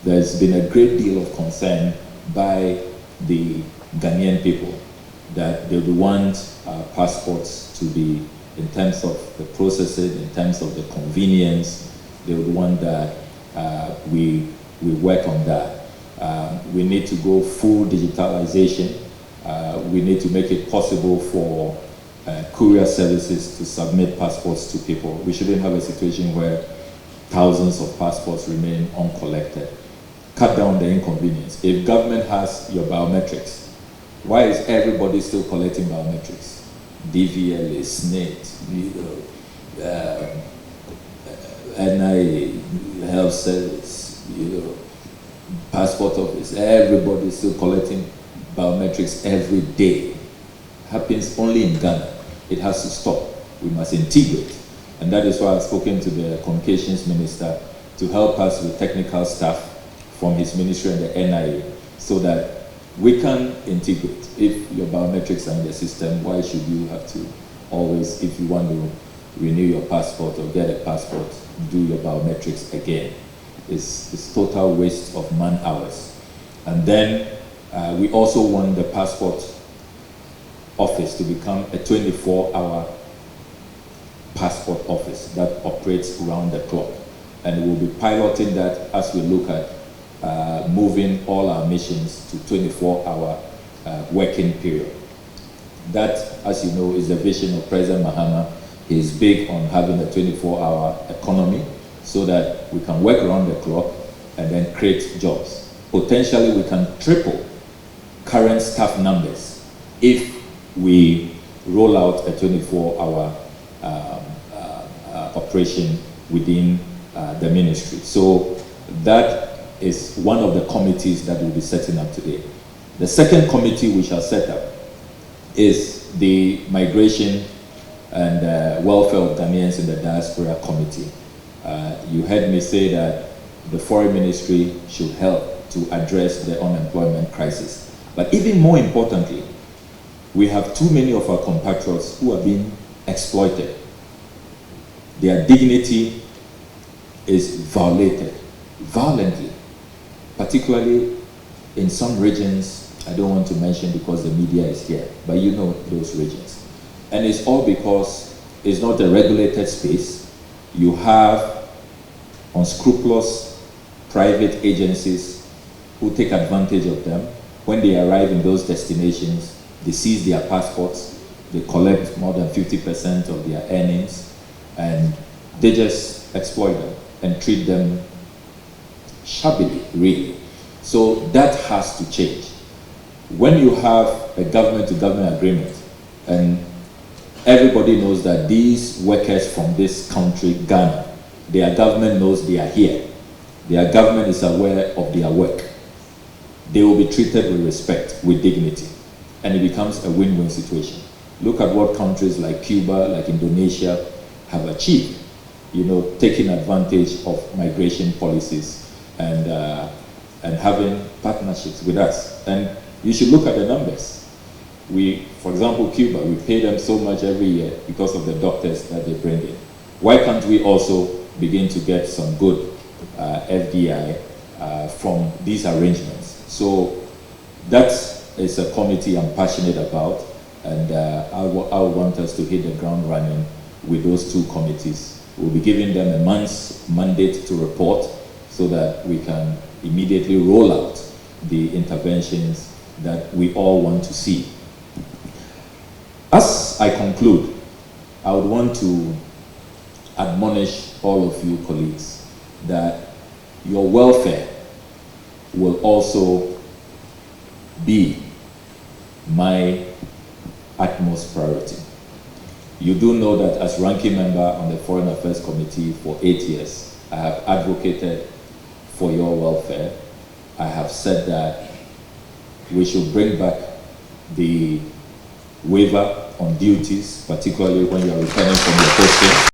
There's been a great deal of concern by the Ghanaian people that they would want passports to be, in terms of the processing, in terms of the convenience, they would want that we work on that. We need to go full digitalization. We need to make it possible for courier services to submit passports to people. We shouldn't have a situation where thousands of passports remain uncollected. Cut down the inconvenience. If government has your biometrics, why is everybody still collecting biometrics? DVLA, SNIT, NIA, health service, passport office, everybody is still collecting biometrics every day. Happens only in Ghana. It has to stop. We must integrate. And that is why I've spoken to the communications minister to help us with technical staff from his ministry and the NIA so that we can integrate. If your biometrics are in the system, why should you have to always, if you want to renew your passport or get a passport, do your biometrics again? It's total waste of man hours. And then we also want the passport office to become a 24-hour passport office that operates around the clock. And we'll be piloting that as we look at moving all our missions to 24-hour working period. That, as you know, is the vision of President Mahama. He's big on having a 24-hour economy so that we can work around the clock and then create jobs. Potentially, we can triple current staff numbers if we roll out a 24-hour operation within the ministry. So that is one of the committees that we'll be setting up today. The second committee we shall set up is the Migration and Welfare of Ghanaians in the Diaspora Committee. You heard me say that the Foreign Ministry should help to address the unemployment crisis. But even more importantly, we have too many of our compatriots who are being exploited. Their dignity is violated violently, particularly in some regions I don't want to mention because the media is here, but you know those regions. And it's all because it's not a regulated space. You have unscrupulous private agencies who take advantage of them. When they arrive in those destinations, they seize their passports, they collect more than 50% of their earnings, and they just exploit them and treat them shabbily, really. So that has to change. When you have a government-to-government agreement, and everybody knows that these workers from this country, Ghana, their government knows they are here. Their government is aware of their work. They will be treated with respect, with dignity, and it becomes a win-win situation. Look at what countries like Cuba, like Indonesia have achieved, taking advantage of migration policies and having partnerships with us. And you should look at the numbers. For example, Cuba, we pay them so much every year because of the doctors that they bring in. Why can't we also begin to get some good FDI from these arrangements? So that is a committee I'm passionate about, and I would want us to hit the ground running with those two committees. We'll be giving them a month's mandate to report so that we can immediately roll out the interventions that we all want to see. As I conclude, I would want to admonish all of you colleagues that your welfare will also be my utmost priority. You do know that as ranking member on the Foreign Affairs Committee for 8 years, I have advocated for your welfare. I have said that we should bring back the waiver on duties, particularly when you are returning from your posting.